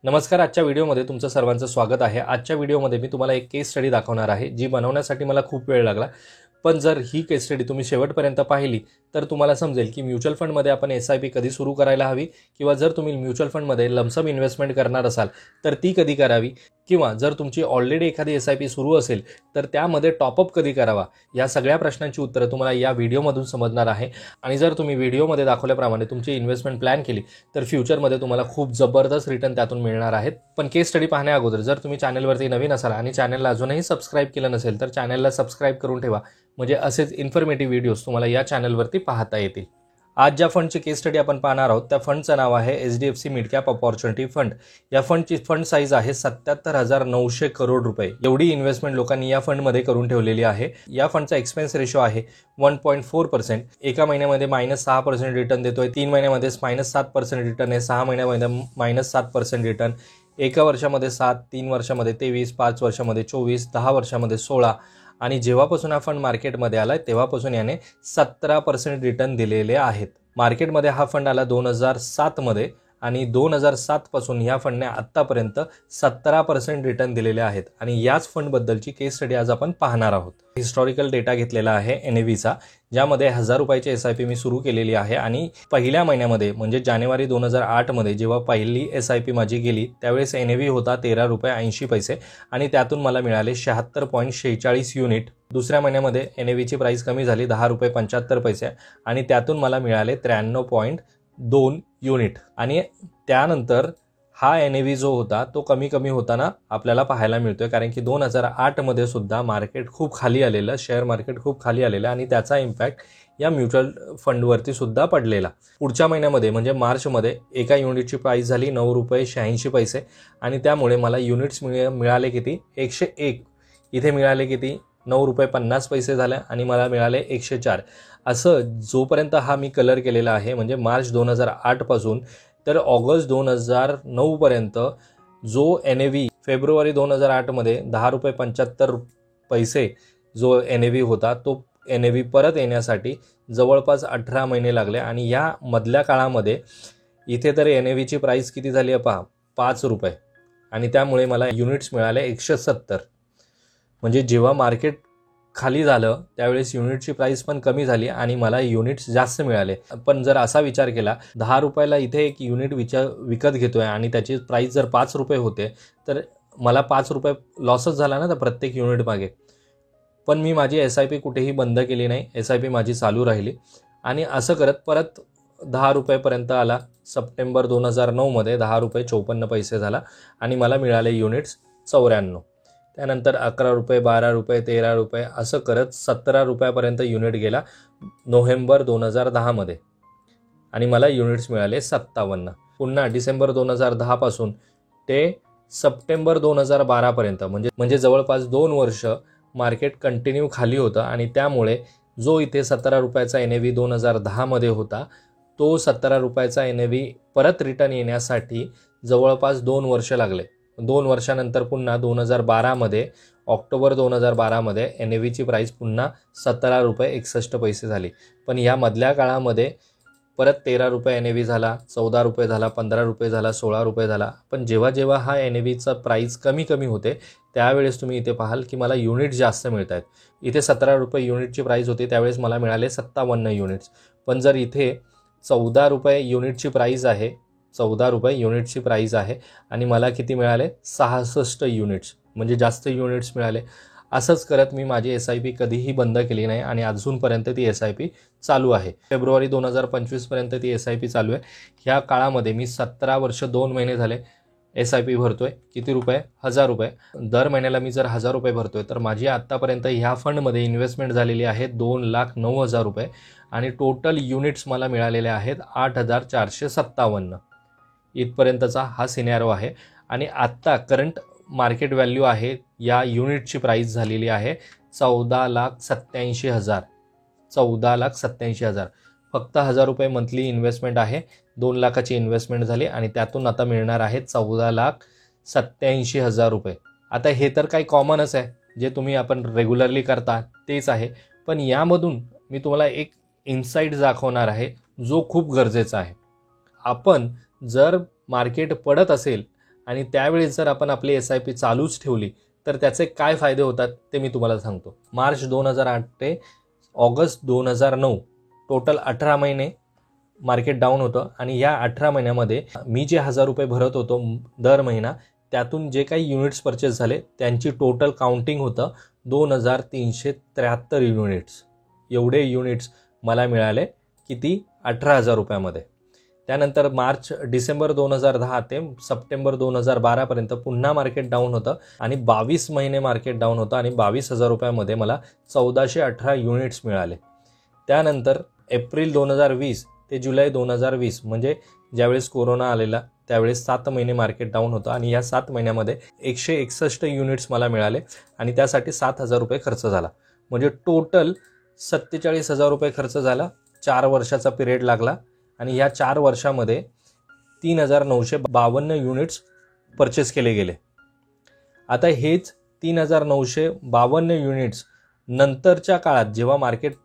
नमस्कार. आजच्या व्हिडिओमध्ये तुमचं सर्वांचं स्वागत आहे. आजच्या व्हिडिओमध्ये मी तुम्हाला एक केस स्टडी दाखवणार आहे, जी बनवण्यासाठी मला खूप वेळ लागला. पण जर ही केस स्टडी तुम्ही शेवटपर्यंत पाहिली तर तुम्हाला समजेल की म्युच्युअल फंडमध्ये आपण SIP कधी सुरू करायला हवी, किंवा जर तुम्ही म्युच्युअल फंडमध्ये लमसम इन्व्हेस्टमेंट करणार असाल तर ती कधी करावी, किंवा जर तुमची ऑलरेडी एखादी SIP सुरू असेल तर त्यामध्ये टॉपअप कधी करावा. या सगळ्या प्रश्नांची उत्तरं तुम्हाला या व्हिडिओमधून समजणार आहे. आणि जर तुम्ही व्हिडिओमध्ये दाखवल्याप्रमाणे तुमची इन्व्हेस्टमेंट प्लॅन केली तर फ्युचरमध्ये तुम्हाला खूप जबरदस्त रिटर्न त्यातून मिळणार आहेत. पण केस स्टडी पाहण्या अगोदर जर तुम्ही चॅनलवरती नवीन असाल आणि चॅनलला अजूनही सबस्क्राईब केलं नसेल तर चॅनलला सबस्क्राईब करून ठेवा, म्हणजे असेच इन्फॉर्मेटिव्ह व्हिडिओज तुम्हाला या चॅनलवरती पाहता येतील. आज ज्या फंडची केस स्टडी आपण पाहणार आहोत त्या फंडचं नाव आहे HDFC mid cap opportunity fund. या फंडची फंड साईज आहे 77,900 करोड रुपये. एवढी इन्व्हेस्टमेंट लोकांनी या फंडमध्ये करून ठेवलेली आहे. या फंडचा एक्सपेन्स रेशो आहे 1.4%. एका महिन्यामध्ये -6% रिटर्न देतोय, 3 महिन्यामध्ये -7% रिटर्न आहे, 6 महिन्यामध्ये -7% रिटर्न, एका वर्षामध्ये 7, 3 वर्षामध्ये 23, 5 वर्षामध्ये 24, 10 वर्षामध्ये 16, आणि जेव्हापासून हा फंड मार्केटमध्ये आलाय तेव्हापासून याने 17% रिटर्न दिलेले आहेत. मार्केटमध्ये हा फंड आला 2007 मध्ये, आणि 2007 पासून ह्या फंडने आतापर्यंत 17% रिटर्न दिलेले आहेत. आणि याच फंडबद्दलची केस स्टडी आज आपण पाहणार आहोत. हिस्टॉरिकल डेटा घेतलेला आहे NAVचा, ज्यामध्ये 1000 रुपयाची SIP मी सुरू केलेली आहे. आणि पहिल्या महिन्यामध्ये म्हणजे जानेवारी 2008 मध्ये जेव्हा पहिली SIP माझी गेली त्यावेळेस NAV होता 13 रुपये 80 पैसे, आणि त्यातून मला मिळाले 76.46 युनिट. दुसऱ्या महिन्यामध्ये NAVची प्राइस कमी झाली 10 रुपये 75 पैसे, आणि त्यातून मला मिळाले 93.2 युनिट. आणि त्यानंतर हा NAV जो होता तो कमी होताना आपल्याला पाहायला मिळतोय, कारण की 2008 मध्ये सुद्धा मार्केट खूप खाली आलेलं, शेअर मार्केट खूप खाली आलेलं, आणि त्याचा इम्पॅक्ट या म्युच्युअल फंडवरती सुद्धा पडलेला. पुढच्या महिन्यामध्ये म्हणजे मार्चमध्ये एका युनिटची प्राइस झाली 9 रुपये 86 पैसे, आणि त्यामुळे मला युनिट्स मिळाले किती 101. इथे मिळाले किती 9 रुपये 50 पैसे झाले, आणि मला मिळाले 104. असं जोपर्यंत हा मी कलर केलेला आहे म्हणजे मार्च 2008 पासून तर ऑगस्ट 2009 पर्यंत जो NAV फेब्रुवारी 2008 मध्ये 10 रुपये 75 पैसे जो NAV होता तो NAV परत येण्यासाठी जवळपास 18 महिने लागले. आणि या मधल्या काळामध्ये इथे तर NAVची प्राइस किती झाली आहे पहा, 5 रुपये, आणि त्यामुळे मला युनिट्स मिळाले 170. म्हणजे जेव्हा मार्केट खाली झालं त्यावेळेस युनिटची प्राइस पण कमी झाली आणि मला युनिट्स जास्त मिळाले. पण जर असा विचार केला 10 रुपयाला इथे एक युनिट विकत घेतोय आणि त्याची प्राइस जर 5 रुपये होते तर मला 5 रुपये लॉसच झाला ना त्या प्रत्येक युनिट मागे. पण मी माझी SIP कुठेही बंद केली नाही, SIP माझी चालू राहिली, आणि असं करत परत 10 रुपयेपर्यंत आला. सप्टेंबर 2009 मध्ये 10 रुपये 54 पैसे झाला, आणि मला मिळाले युनिट्स 94. त्यानंतर 11 रुपये 12 रुपये 13 रुपये असं करत 17 रुपयापर्यंत युनिट गेला नोव्हेंबर 2010 मध्ये, आणि मला युनिट्स मिळाले 57. पुन्हा डिसेंबर 2010 पासून ते सप्टेंबर 2012 पर्यंत म्हणजे जवळपास 2 वर्ष मार्केट कंटिन्यू खाली होतं, आणि त्यामुळे जो इथे 17 रुपयाचा NAV 2010 मध्ये होता तो 17 रुपयाचा NAV परत रिटर्न येण्यासाठी जवळपास 2 वर्ष लागले. 2 वर्षानंतर पुन्हा 2012 मध्ये ऑक्टोबर 2012 मध्ये NAVची प्राइस पुन्हा 17 रुपये 61 पैसे झाली. पण या मधल्या काळामध्ये परत 13 रुपये NAV झाला, 14 रुपये झाला, 15 रुपये झाला, 16 रुपये झाला. पण जेव्हा हा NAVचा प्राइस कमी होते त्यावेळेस तुम्ही इथे पाहाल की मला युनिट जास्त मिळत आहेत. इथे 17 रुपये युनिटची प्राइस होती त्यावेळेस मला मिळाले 57 युनिट्स. पण जर इथे 14 रुपये युनिटची प्राइस आहे, 14 रुपये युनिटची प्राइस आहे, आणि मला किती मिळाले 66 युनिट्स, म्हणजे जास्त युनिट्स मिळाले. असंच करत मी माझी SIP कधीही बंद केली नाही, आणि अजूनपर्यंत ती SIP चालू आहे. फेब्रुवारी 2025 पर्यंत ती SIP चालू आहे. ह्या काळामध्ये मी 17 वर्ष 2 महिने झाले SIP भरतोय. किती रुपये 1000 रुपये दर महिन्याला. मी जर 1000 रुपये भरतोय तर माझी आत्तापर्यंत ह्या फंडमध्ये इन्व्हेस्टमेंट झालेली आहे 2,09,000 रुपये, आणि टोटल युनिट्स मला मिळालेले आहेत 8,457. इथपर्यंतचा हा सिनॅरो आहे. आणि आत्ता करंट मार्केट व्हॅल्यू आहे या युनिटची प्राइस झालेली आहे 14,87,000. 14,87,000. फक्त 1000 रुपये मंथली इन्व्हेस्टमेंट आहे. 2 लाखाची इन्व्हेस्टमेंट झाली, आणि त्यातून आता मिळणार आहे 14,87,000 रुपये. आता हे तर काही कॉमनच आहे, जे तुम्ही आपण रेग्युलरली करता तेच आहे. पण यामधून मी तुम्हाला एक इन्साइट दाखवणार आहे जो खूप गरजेचा आहे. आपण जर मार्केट पडत असेल आणि त्यावेळेस जर आपण आपली SIP चालूच ठेवली तर त्याचे काय फायदे होतात ते मी तुम्हाला सांगतो. मार्च 2008 ते ऑगस्ट 2009 टोटल 18 महिने मार्केट डाऊन होतं आणि या 18 महिन्यामध्ये मी जे 1000 रुपये भरत होतो दर महिना, त्यातून जे काही युनिट्स परचेस झाले त्यांची टोटल काउंटिंग होतं 2373 युनिट्स. एवढे युनिट्स मला मिळाले किती? 18,000 रुपयामध्ये. त्यानंतर डिसेंबर 2010 ते सप्टेंबर 2012 पर्यंत पुन्हा मार्केट डाऊन होतं आणि 22 महिने मार्केट डाऊन होतं आणि 22,000 रुपयामध्ये मला 1418 युनिट्स मिळाले. त्यानंतर एप्रिल 2020 ते जुलै 2020 म्हणजे ज्यावेळेस कोरोना आलेला त्यावेळेस 7 महिने मार्केट डाऊन होतं आणि या 7 महिन्यामध्ये 161 युनिट्स मला मिळाले आणि त्यासाठी 7,000 रुपये खर्च झाला. म्हणजे टोटल 47,000 रुपये खर्च झाला. 4 वर्षाचा पिरियड लागला आणि या 4 वर्षामध्ये 3,952 युनिट्स परचेस केले गेले. आता हेच 3,952 युनिट्स नंतरच्या काळात जेव्हा मार्केट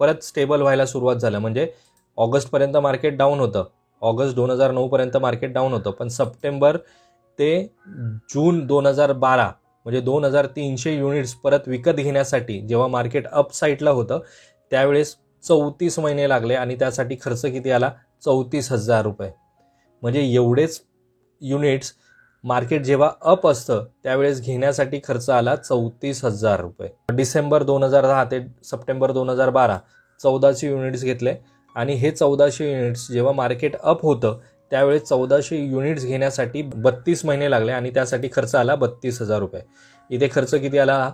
परत स्टेबल व्हायला सुरुवात झालं, म्हणजे ऑगस्टपर्यंत मार्केट डाऊन होतं, ऑगस्ट 2009 पर्यंत मार्केट डाऊन होतं, पण सप्टेंबर ते जून 2012 म्हणजे 2,300 युनिट्स परत विकत घेण्यासाठी जेव्हा मार्केट अप साईडला होतं त्यावेळेस 34 महिने लागले आणि त्यासाठी खर्च किती आला? 34,000 रुपये. म्हणजे एवढेच युनिट्स मार्केट जेव्हा अप असतं त्यावेळेस घेण्यासाठी खर्च आला 34,000 रुपये. डिसेंबर 2010 ते सप्टेंबर 2012 1400 युनिट्स घेतले आणि हे 1400 युनिट्स जेव्हा मार्केट अप होतं त्यावेळेस 1400 युनिट्स घेण्यासाठी 32 महिने लागले आणि त्यासाठी खर्च आला 32,000 रुपये. इथे खर्च किती आला?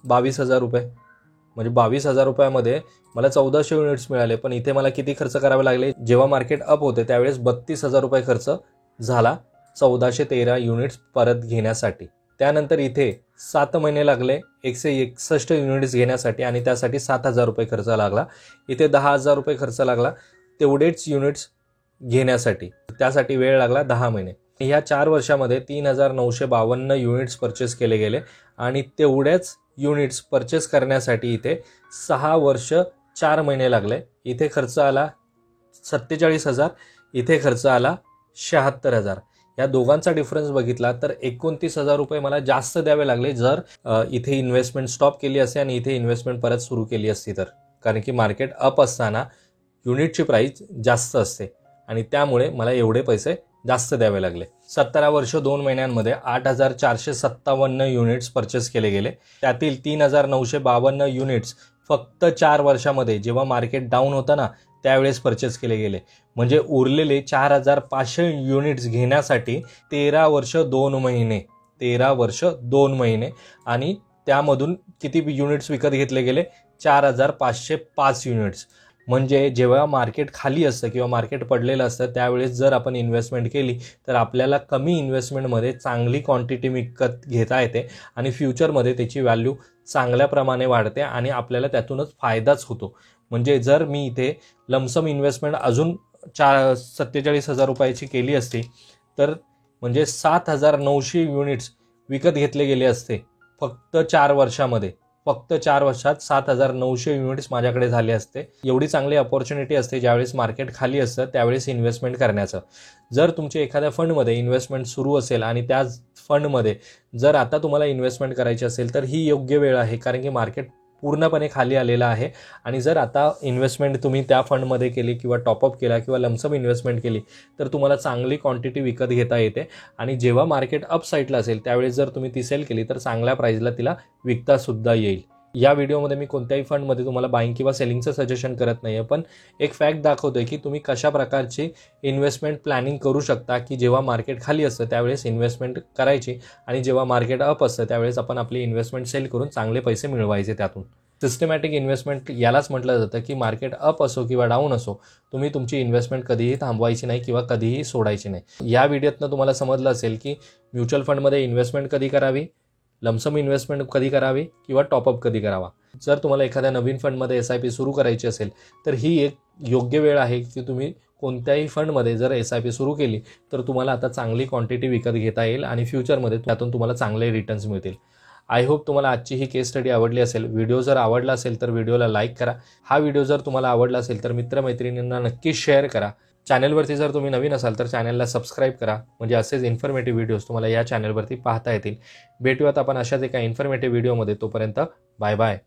22,000 रुपये. म्हणजे 22,000 रुपयामध्ये मला 1400 युनिट्स मिळाले, पण इथे मला किती खर्च करावे लागले? जेव्हा मार्केट अप होते त्यावेळेस 32,000 रुपये खर्च झाला 1413 युनिट्स परत घेण्यासाठी. त्यानंतर इथे 7 महिने लागले 161 युनिट्स घेण्यासाठी आणि त्यासाठी 7,000 रुपये खर्च लागला. इथे 10,000 रुपये खर्च लागला तेवढेच युनिट्स घेण्यासाठी. त्यासाठी वेळ लागला 10 महिने. ह्या 4 वर्षामध्ये 3,952 युनिट्स परचेस केले गेले आणि तेवढ्याच युनिट्स परचेस करण्यासाठी इथे 6 वर्ष 4 महिने लागले. इथे खर्च आला 47,000, इथे खर्च आला 76,000. या दोघांचा डिफरन्स बघितला तर 29,000 रुपये मला जास्त द्यावे लागले जर इथे इन्व्हेस्टमेंट स्टॉप केली असते आणि इथे इन्व्हेस्टमेंट परत सुरू केली असती तर. कारण की मार्केट अप असताना युनिटची प्राइस जास्त असते आणि त्यामुळे मला एवढे पैसे जास्त द्यावे लागले. 17 वर्ष 2 महिन्यांमध्ये 8,457 युनिट्स परचेस केले गेले. त्यातील 3,952 युनिट्स फक्त 4 वर्षामध्ये जेव्हा मार्केट डाऊन होतं ना त्यावेळेस परचेस केले गेले. म्हणजे उरलेले 4,500 युनिट्स घेण्यासाठी 13 वर्ष 2 महिने 13 वर्ष 2 महिने आणि त्यामधून किती युनिट्स विकत घेतले गेले? 4,505 युनिट्स. म्हणजे जेव्हा मार्केट खाली असतं किंवा मार्केट पडलेलं असतं त्यावेळेस जर आपण इन्व्हेस्टमेंट केली तर आपल्याला कमी इन्व्हेस्टमेंटमध्ये चांगली क्वांटिटी विकत घेता येते आणि फ्युचरमध्ये त्याची व्हॅल्यू चांगल्या प्रमाणे वाढते आणि आपल्याला त्यातूनच फायदाच होतो. म्हणजे जर मी इथे लमसम इन्व्हेस्टमेंट अजून 47,000 रुपयाची केली असती तर म्हणजे 7,900 युनिट्स विकत घेतले गेले असते फक्त 4 वर्षामध्ये. फक्त 4 वर्षात 7,900 युनिट्स माझ्याकडे झाले असते. एवढी चांगली अपॉर्च्युनिटी असते ज्यावेळेस मार्केट खाली असतं त्यावेळेस इन्व्हेस्टमेंट करण्याचं. जर तुमच्या एखाद्या फंडमध्ये इन्व्हेस्टमेंट सुरू असेल आणि त्या फंडमध्ये जर आता तुम्हाला इन्व्हेस्टमेंट करायची असेल तर ही योग्य वेळ आहे, कारण की मार्केट पूर्णपणे खाली आलेला आहे. आणि जर आता इन्व्हेस्टमेंट तुम्ही त्या फंडमध्ये केली किंवा टॉपअप केला किंवा लमसम इन्व्हेस्टमेंट केली तर तुम्हाला चांगली क्वांटिटी विकत घेता येते आणि जेव्हा मार्केट अप साईडला असेल त्यावेळेस जर तुम्ही ती सेल केली तर चांगल्या प्राईजला तिला विकता सुद्धा येईल. या व्हिडिओमध्ये मी कोणत्याही फंडमध्ये तुम्हाला बाईंग किंवा सेलिंगचं सजेशन करत नाही आहे, पण एक फॅक्ट दाखवतोय की तुम्ही कशा प्रकारची इन्व्हेस्टमेंट प्लॅनिंग करू शकता की जेव्हा मार्केट खाली असतं त्यावेळेस इन्व्हेस्टमेंट करायची आणि जेव्हा मार्केट अप असतं त्यावेळेस आपण आपली इन्व्हेस्टमेंट सेल करून चांगले पैसे मिळवायचे त्यातून. सिस्टमॅटिक इन्व्हेस्टमेंट यालाच म्हटलं जातं की मार्केट अप असो किंवा डाऊन असो तुम्ही तुमची इन्व्हेस्टमेंट कधीही थांबवायची नाही किंवा कधीही सोडायची नाही. या व्हिडिओतनं तुम्हाला समजलं असेल की म्युच्युअल फंडमध्ये इन्व्हेस्टमेंट कधी करावी, लमसम इन्व्हेस्टमेंट कधी करावी किंवा टॉपअप कधी करावा. जर तुम्हाला एखाद्या नवीन फंडमध्ये SIP सुरू करायची असेल तर ही एक योग्य वेळ आहे की तुम्ही कोणत्याही फंडमध्ये जर SIP सुरू केली तर तुम्हाला आता चांगली क्वांटिटी विकत घेता येईल आणि फ्युचरमध्ये त्यातून तुम्हाला चांगले रिटर्न्स मिळतील. आय होप तुम्हाला आजची ही केस स्टडी आवडली असेल. व्हिडिओ जर आवडला असेल तर व्हिडिओला लाईक करा. हा व्हिडिओ जर तुम्हाला आवडला असेल तर मित्रमैत्रिणींना नक्कीच शेअर करा. चॅनलवरती जर तुम्ही नवीन असाल तर चॅनलला सबस्क्राईब करा, म्हणजे असेच इन्फॉर्मेटिव्ह व्हिडिओज तुम्हाला या चॅनलवरती पाहता येतील. भेटूयात आपण अशाच एका इन्फॉर्मेटिव्ह व्हिडिओमध्ये. तोपर्यंत बाय बाय.